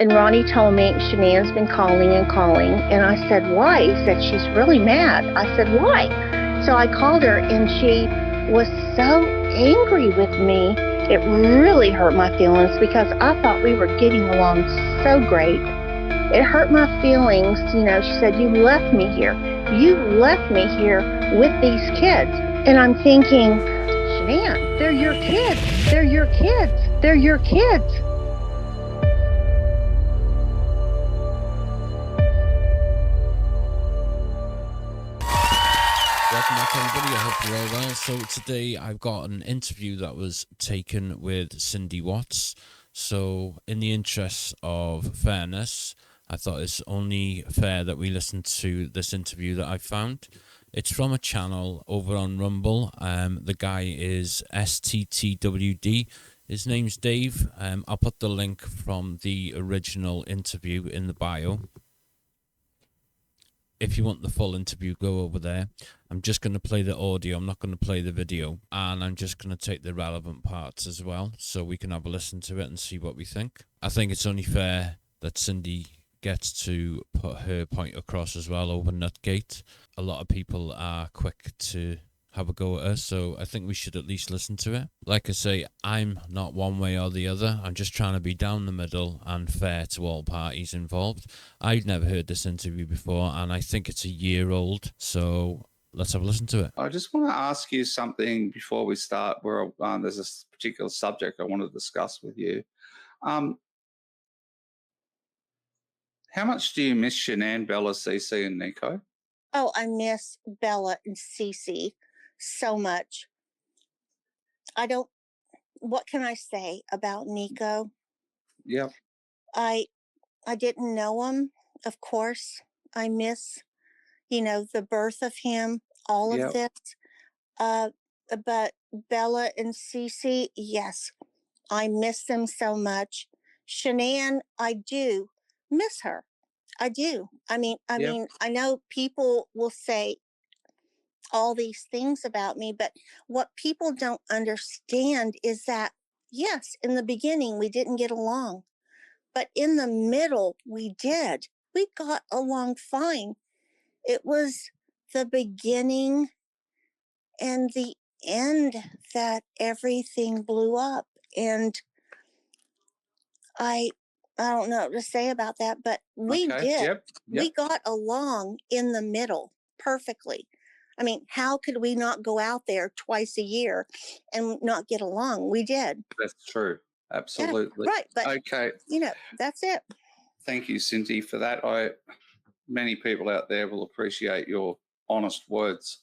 And Ronnie told me Shanann's been calling and calling. And I said, why? He said, she's really mad. I said, why? So I called her, and she was so angry with me. It really hurt my feelings because I thought we were getting along so great. It hurt my feelings. She said, you left me here. You left me here with these kids. And I'm thinking, Shanann, they're your kids. They're your kids. They're your kids. Welcome back, everybody. I hope you're all well. So today I've got an interview that was taken with Cindy Watts. So in the interests of fairness, I thought it's only fair that we listen to this interview that I found. It's from a channel over on Rumble. The guy is sttwd. His name's Dave. I'll put the link from the original interview in the bio. If you want the full interview, go over there. I'm just going to play the audio. I'm not going to play the video. And I'm just going to take the relevant parts as well, so we can have a listen to it and see what we think. I think it's only fair that Cindy gets to put her point across as well over Nutgate. A lot of people are quick to have a go at her, so I think we should at least listen to it. Like I say, I'm not one way or the other. I'm just trying to be down the middle and fair to all parties involved. I'd never heard this interview before, and I think it's a year old, so let's have a listen to it. I just want to ask you something before we start, where there's a particular subject I want to discuss with you. How much do you miss Shanann, Bella, Cece, and Nico? Oh, I miss Bella and Cece so much. What can I say about Nico? Yeah. I didn't know him, of course. I miss, the birth of him, all of this. But Bella and Cece, yes, I miss them so much. Shanann, I do miss her. I do. I mean, I know people will say all these things about me, but what people don't understand is that, yes, in the beginning we didn't get along, but in the middle we did. We got along fine. It was the beginning and the end that everything blew up. And I don't know what to say about that, but we did. Yep. We got along in the middle perfectly. I mean, how could we not go out there twice a year and not get along? We did. That's true. Absolutely. Yeah, right. But, okay. That's it. Thank you, Cindy, for that. Many people out there will appreciate your honest words.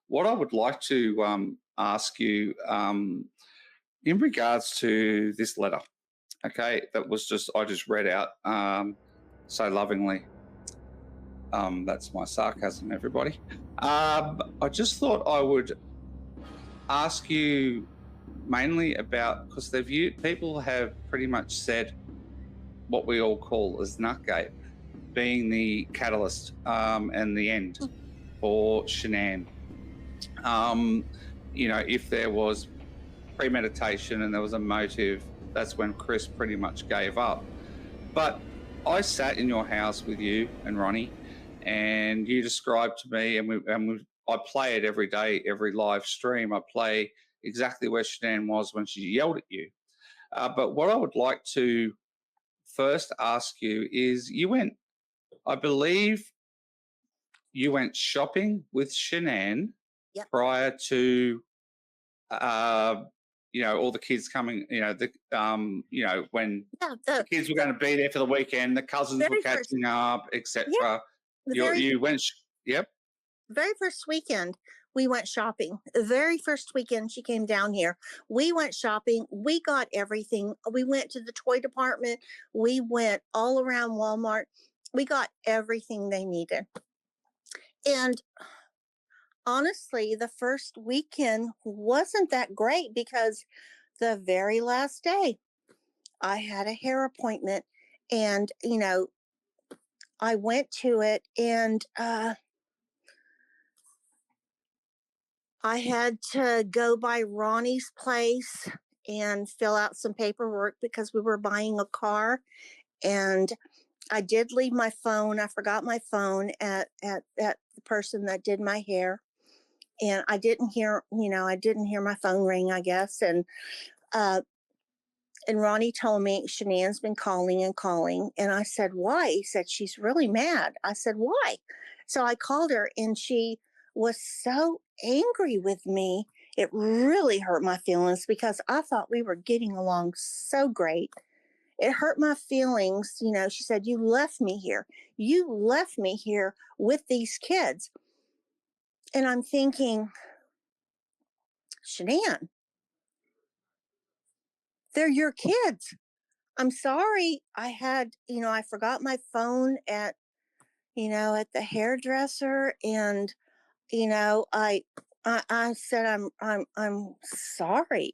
What I would like to ask you in regards to this letter, okay, that I just read out so lovingly. That's my sarcasm, everybody. I just thought I would ask you mainly about, because people have pretty much said what we all call as Nutgate being the catalyst and the end for Shanann. If there was premeditation and there was a motive, that's when Chris pretty much gave up. But I sat in your house with you and Ronnie, and you described to me, and I play it every day, every live stream. I play exactly where Shanann was when she yelled at you. But what I would like to first ask you is, I believe you went shopping with Shanann prior to all the kids coming, when the kids were going to be there for the weekend, the cousins were catching up, etc. You went, very first weekend we went shopping. The very first weekend she came down here, we went shopping. We got everything. We went to the toy department. We went all around Walmart. We got everything they needed. And honestly, the first weekend wasn't that great because the very last day I had a hair appointment, and I went to it, and I had to go by Ronnie's place and fill out some paperwork because we were buying a car. And I did leave my phone. I forgot my phone at the person that did my hair. And I didn't hear, I didn't hear my phone ring, I guess. Uh, and Ronnie told me Shanann's been calling and calling. And I said, why? He said, she's really mad. I said, why? So I called her and she was so angry with me. It really hurt my feelings because I thought we were getting along so great. It hurt my feelings. She said, you left me here. You left me here with these kids. And I'm thinking, Shanann, they're your kids. I'm sorry. I forgot my phone at the hairdresser, and I said I'm sorry,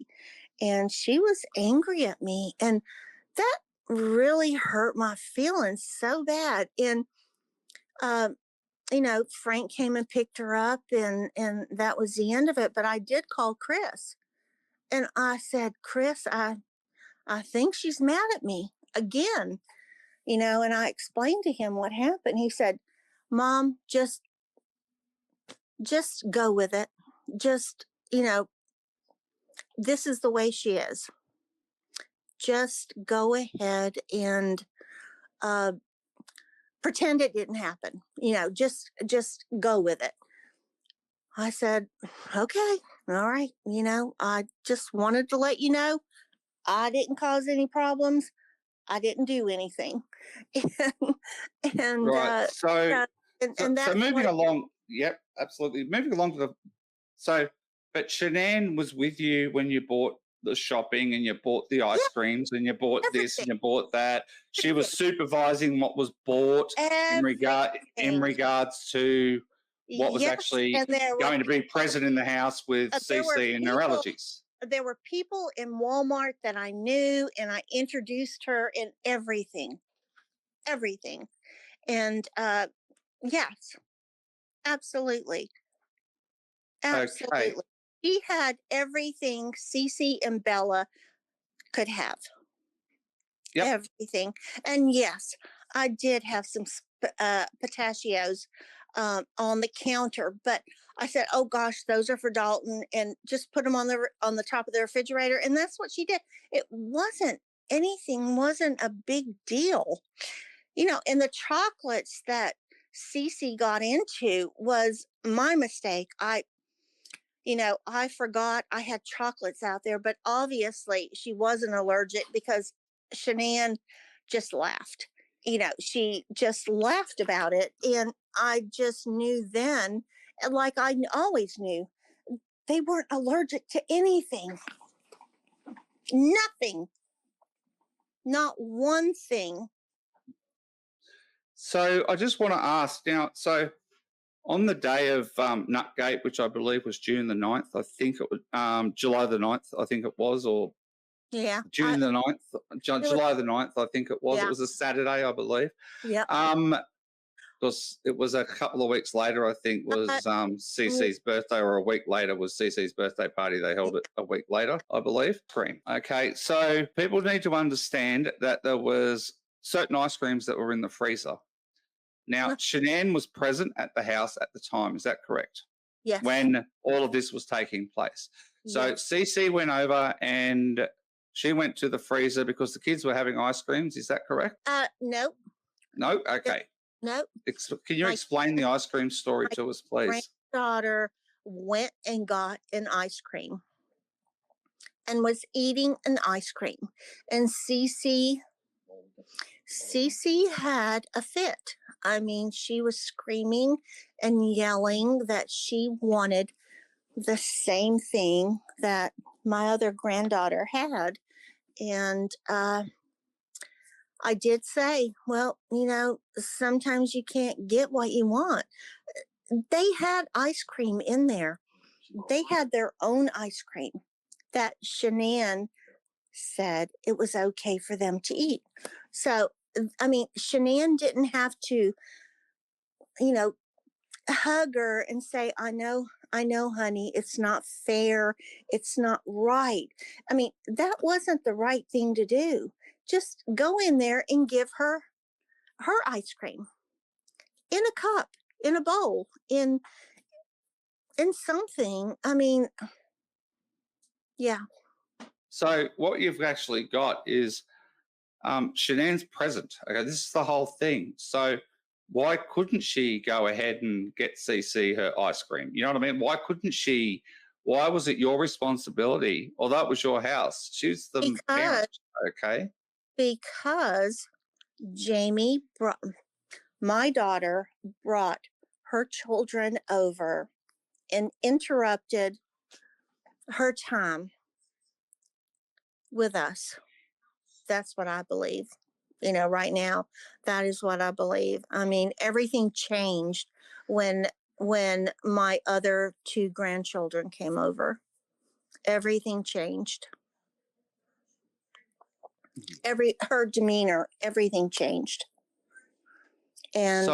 and she was angry at me, and that really hurt my feelings so bad. And Frank came and picked her up, and that was the end of it. But I did call Chris, and I said, Chris, I think she's mad at me again, and I explained to him what happened. He said, Mom, just go with it. Just, this is the way she is. Just go ahead and pretend it didn't happen. Just go with it. I said, okay, all right. I just wanted to let you know I didn't cause any problems. I didn't do anything. and Right. So that's moving along. Yep, absolutely. Moving along to but Shanann was with you when you bought the shopping and you bought the ice creams and you bought this and you bought that. She was supervising what was bought in regards to what was actually going to be present in the house with Cece and her allergies. There were people in Walmart that I knew, and I introduced her in everything. And yes, absolutely. Okay. She had everything Cece and Bella could have. Yep. Everything. And yes, I did have some pistachios on the counter, but I said, oh gosh, those are for Dalton, and just put them on the top of the refrigerator. And that's what she did. It wasn't a big deal. And the chocolates that Cece got into was my mistake. I forgot I had chocolates out there, but obviously she wasn't allergic because Shanann just laughed. She just laughed about it. And I just knew then, like I always knew, they weren't allergic to anything. Nothing. Not one thing. So I just want to ask now, so on the day of Nutgate, which I believe was June the 9th, I think it was July the 9th, I think it was, or June the 9th, July the 9th, I think it was. Yeah. It was a Saturday, I believe. Yeah. Because it was a couple of weeks later, I think, was Cece's birthday, or a week later was Cece's birthday party. They held it a week later, I believe. Cream. Okay, so people need to understand that there was certain ice creams that were in the freezer. Now, Shanann was present at the house at the time. Is that correct? Yes. When all of this was taking place. So yes. Cece went over and she went to the freezer because the kids were having ice creams. Is that correct? No. No? Okay. No. Can you explain the ice cream story to us, please? My granddaughter went and got an ice cream and was eating an ice cream. And Cece had a fit. I mean, she was screaming and yelling that she wanted the same thing that my other granddaughter had. And I did say, well, sometimes you can't get what you want. They had ice cream in there. They had their own ice cream that Shanann said it was okay for them to eat. So, I mean, Shanann didn't have to, hug her and say, I know, honey, it's not fair. It's not right. I mean, that wasn't the right thing to do. just go in there and give her her ice cream in a cup, in a bowl, in something. I mean, yeah. So what you've actually got is Shanann's present. Okay, this is the whole thing. So why couldn't she go ahead and get Cece her ice cream? You know what I mean? Why couldn't she? Why was it your responsibility? Although it was your house, she was the parent. Okay. Because Jamie brought, my daughter brought her children over and interrupted her time with us. That's what I believe. You know, right now, that is what I believe. I mean, everything changed when my other two grandchildren came over. Everything changed. Her demeanor, everything changed. And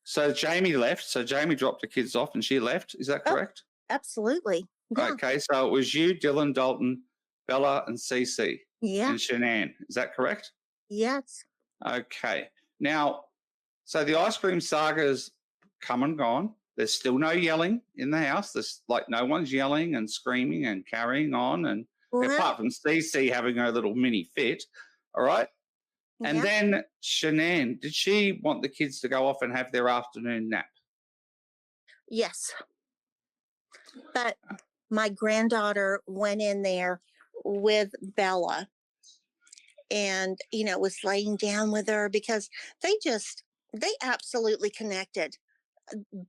so Jamie left. So Jamie dropped the kids off and she left. Is that correct? Absolutely. Yeah. Okay. So it was you, Dylan, Dalton, Bella, and Cece. Yeah. And Shanann. Is that correct? Yes. Okay. Now, so the ice cream saga's come and gone. There's still no yelling in the house. There's like no one's yelling and screaming and carrying on, and apart from Cece having her little mini fit. All right. And then Shanann, did she want the kids to go off and have their afternoon nap? Yes. But my granddaughter went in there with Bella and, you know, was laying down with her because they absolutely connected.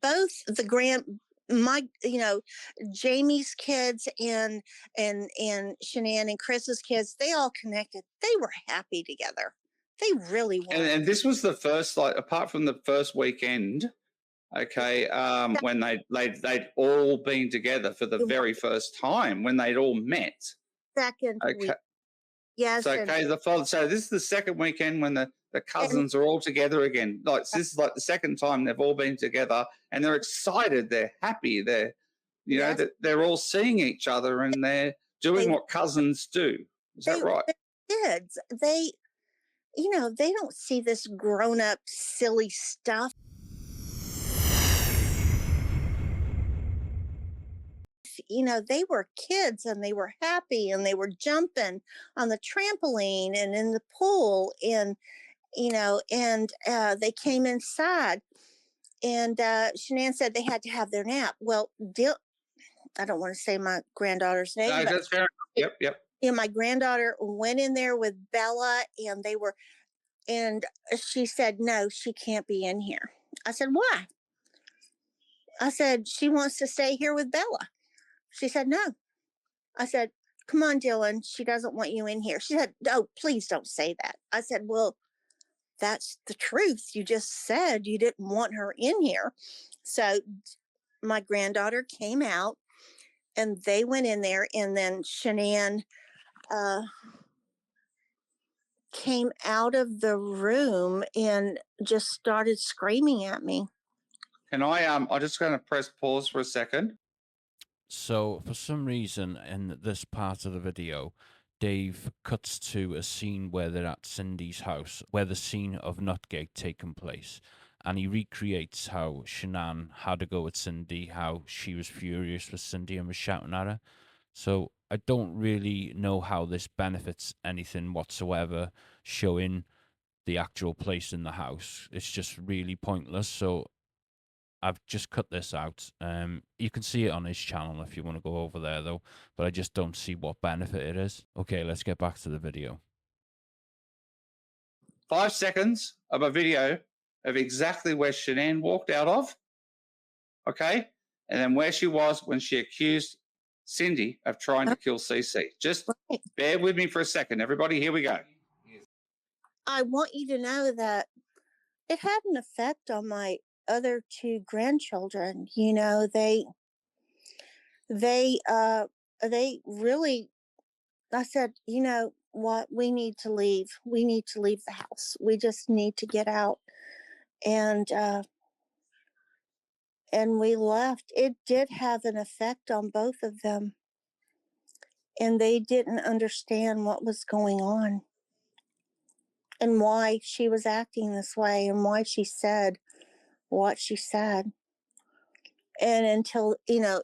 Both Jamie's kids and Shanann and Chris's kids, they all connected. They were happy together. They really were. And this was the first, like, apart from the first weekend, okay, when they'd all been together for the very first time, when they'd all met. Second week. Yes. So, so this is the second weekend when the cousins are all together again. Like, this is like the second time they've all been together, and they're excited, they're happy, they're, you know, that they're all seeing each other and they're doing what cousins do. Is that right? Kids, they don't see this grown up silly stuff. You know, they were kids and they were happy and they were jumping on the trampoline and in the pool, and you know, and they came inside, and Shanann said they had to have their nap. Well, I don't want to say my granddaughter's name. But that's fair. Yep. You know, my granddaughter went in there with Bella, and she said, no, she can't be in here. I said, why? I said, she wants to stay here with Bella. She said, no. I said, come on, Dylan. She doesn't want you in here. She said, oh, please don't say that. I said, well, that's the truth. You just said you didn't want her in here. So my granddaughter came out and they went in there, and then Shanann came out of the room and just started screaming at me. Can I'm just going to press pause for a second. So for some reason in this part of the video, Dave cuts to a scene where they're at Cindy's house, where the scene of Nutgate taking place. And he recreates how Shanann had to go with Cindy, how she was furious with Cindy and was shouting at her. So I don't really know how this benefits anything whatsoever, showing the actual place in the house. It's just really pointless. So I've just cut this out. You can see it on his channel if you want to go over there, though. But I just don't see what benefit it is. Okay, let's get back to the video. 5 seconds of a video of exactly where Shanann walked out of, okay? And then where she was when she accused Cindy of trying to kill Cece. Just bear with me for a second. Everybody, here we go. I want you to know that it had an effect on my other two grandchildren. You know, they really, I said, you know what, we need to leave. We need to leave the house. We just need to get out. And we left. It did have an effect on both of them. And they didn't understand what was going on. and why she was acting this way and why she said what she said. And until,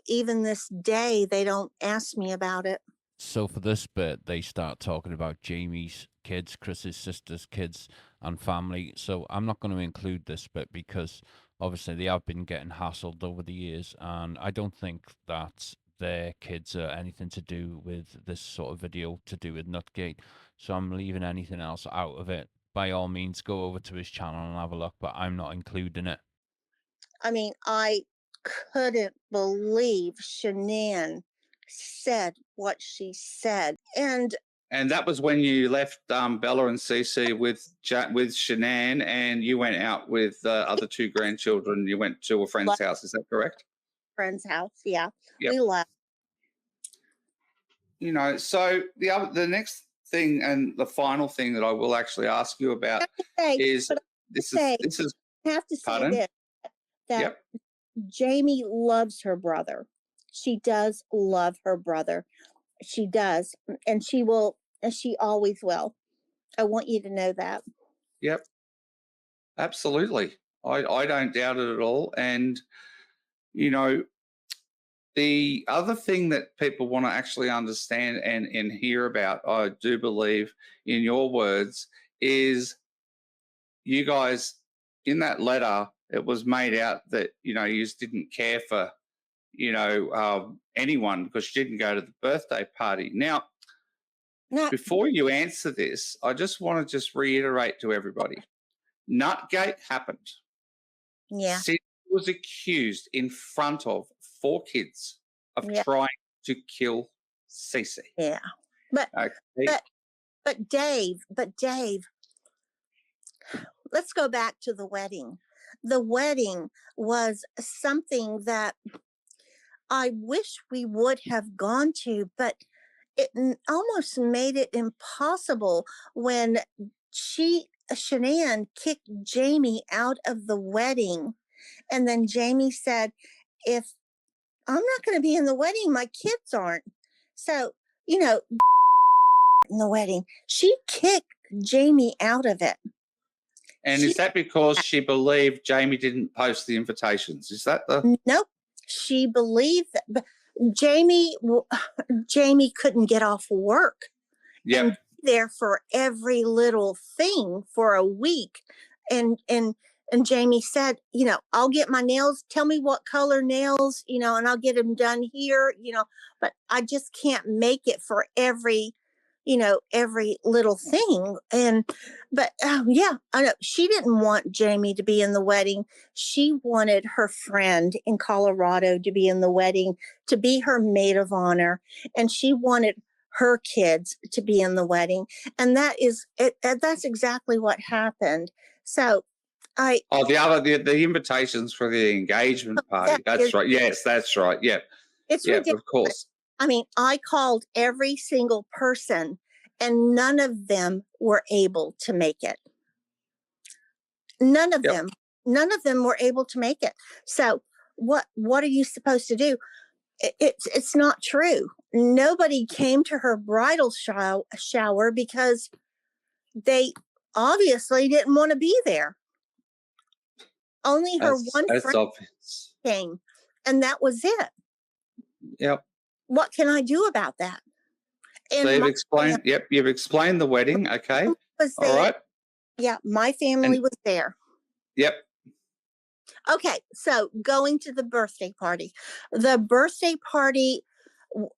even this day, they don't ask me about it. So for this bit, they start talking about Jamie's kids, Chris's sister's kids, and family. So I'm not going to include this bit because obviously they have been getting hassled over the years, and I don't think that their kids are anything to do with this sort of video to do with Nutgate. So I'm leaving anything else out of it. By all means, go over to his channel and have a look, but I'm not including it. I mean, I couldn't believe Shanann said what she said. And that was when you left Bella and Cece with Shanann, and you went out with the other two grandchildren. You went to a friend's house. Is that correct? Friend's house, yeah. Yep. We left. So the next thing and the final thing that I will actually ask you about is this is I have to say pardon? this, that Yep. Jamie loves her brother. She does love her brother. She does, and she will, and she always will. I want you to know that. Yep. Absolutely. I don't doubt it at all. And, the other thing that people want to actually understand and hear about, I do believe, in your words, is you guys, in that letter, it was made out that, you just didn't care for, anyone because she didn't go to the birthday party. Now, before you answer this, I just want to reiterate to everybody, Nutgate happened. Yeah. Cece was accused in front of 4 kids of trying to kill Cece. Yeah. But Dave, let's go back to the wedding. The wedding was something that I wish we would have gone to, but it almost made it impossible when Shanann kicked Jamie out of the wedding. And then Jamie said, if I'm not going to be in the wedding, my kids aren't. So, in the wedding, she kicked Jamie out of it. And is that because she believed Jamie didn't post the invitations? Is that the... Nope. She believed that, but Jamie couldn't get off work. Yeah. And there for every little thing for a week. And Jamie said, I'll get my nails, tell me what color nails, and I'll get them done here, but I just can't make it for every little thing. But yeah, I know she didn't want Jamie to be in the wedding. She wanted her friend in Colorado to be in the wedding, to be her maid of honor. And she wanted her kids to be in the wedding. And that's exactly what happened. So the invitations for the engagement party. That's right. Yes, that's right. Yep. It's ridiculous. Of course. I mean, I called every single person and none of them were able to make it. None of them were able to make it. So what are you supposed to do? It's not true. Nobody came to her bridal shower because they obviously didn't want to be there. Only her one friend came, and that was it. Yep. What can I do about that? And so you've explained. Yep, you've explained the wedding. Okay. All right. Yeah, my family was there. Yep. Okay, so going to the birthday party. The birthday party,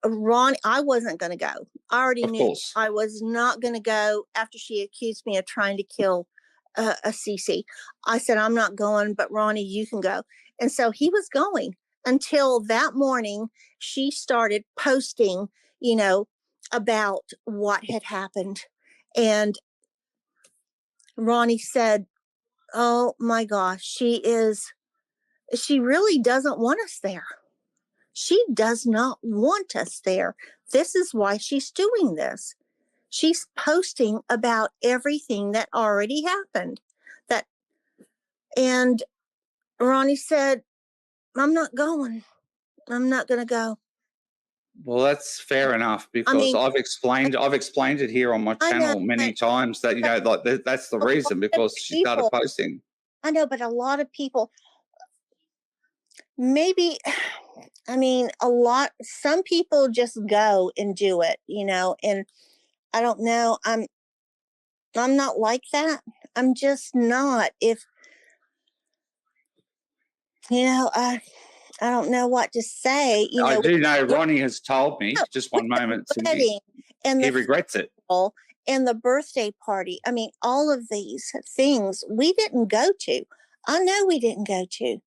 Ron, I wasn't going to go. I already knew I was not going to go after she accused me of trying to kill a Cece. I said, I'm not going, but Ronnie, you can go. And so he was going until that morning. She started posting, about what had happened. And Ronnie said, oh my gosh, she really doesn't want us there. She does not want us there. This is why she's doing this. She's posting about everything that already happened. And Ronnie said, I'm not going. I'm not going to go. Well, that's fair enough, I because mean, I've explained it here on my I know, channel many but times that, like that's the a lot reason, of because she started people, posting. I know, but a lot of people, maybe, I mean, some people just go and do it, and I don't know. I'm not like that. I'm just not. If, I don't know what to say, I do know with Ronnie has told me, just one the moment, Cindy, wedding and he the regrets it. funeral and the birthday party. I mean, all of these things we didn't go to. I know we didn't go to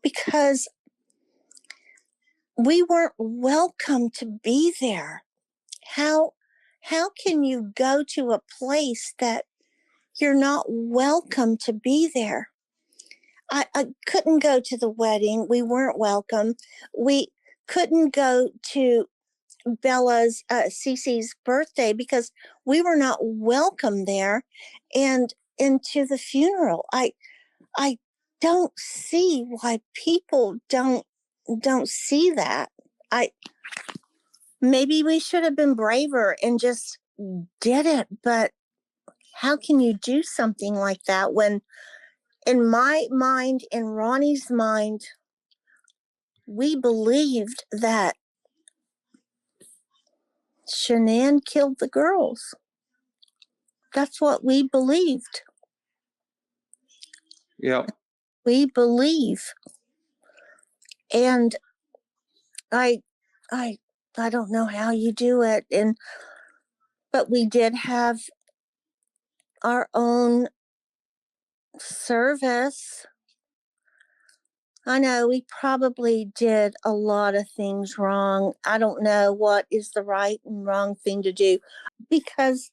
because we weren't welcome to be there. How how can you go to a place that you're not welcome to be there? I couldn't go to the wedding. We weren't welcome. We couldn't go to Cece's birthday because we were not welcome there, and into the funeral. I don't see why people don't see that. I Maybe we should have been braver and just did it, but how can you do something like that when in my mind, in Ronnie's mind, we believed that Shanann killed the girls. That's what we believed. Yeah. We believe. And I I I don't know how you do it, but we did have our own service. I know we probably did a lot of things wrong. I don't know what is the right and wrong thing to do because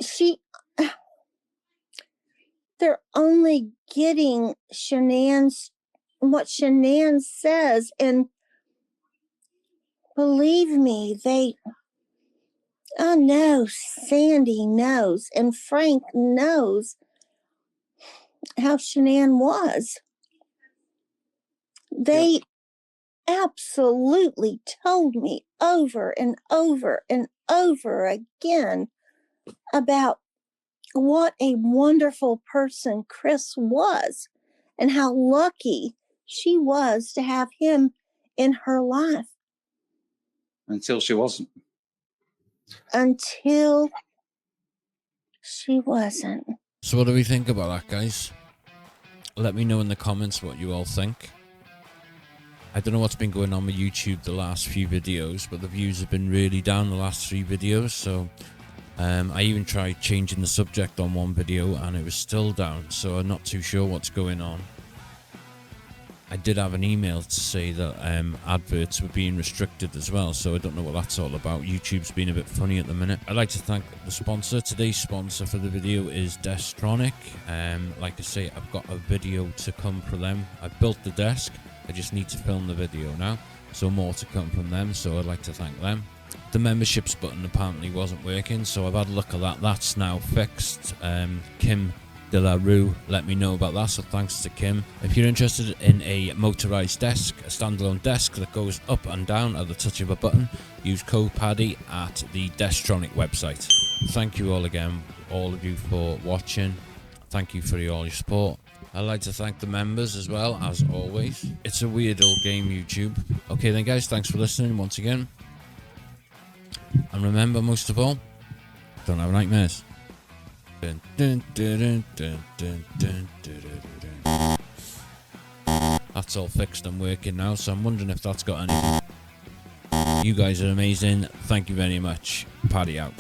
she they're only getting what Shanann says, and believe me, I know Sandy knows and Frank knows how Shanann was. They absolutely told me over and over and over again about what a wonderful person Chris was and how lucky she was to have him in her life. Until she wasn't. Until she wasn't. So what do we think about that, guys? Let me know in the comments what you all think. I don't know what's been going on with YouTube the last few videos, but the views have been really down the last 3 videos, so I even tried changing the subject on one video and it was still down, so I'm not too sure what's going on. I did have an email to say that adverts were being restricted as well, so I don't know what that's all about. YouTube's been a bit funny at the minute. I'd like to thank the sponsor. Today's sponsor for the video is Destronic. Like I say, I've got a video to come from them. I've built the desk, I just need to film the video now, so more to come from them, so I'd like to thank them. The memberships button apparently wasn't working, so I've had a look at that. That's now fixed. Kim De La Rue let me know about that, so thanks to Kim. If you're interested in a motorized desk, a standalone desk that goes up and down at the touch of a button, use code PADDY at the Destronic website. Thank you all again, all of you, for watching. Thank you for all your support. I'd like to thank the members as well, as always. It's a weird old game, YouTube. Okay then, guys, thanks for listening once again. And remember, most of all, don't have nightmares. Dun, dun, dun, dun, dun, dun, dun, dun, dun. That's all fixed and working now, so I'm wondering if that's got anything. You guys are amazing. Thank you very much. Paddy out.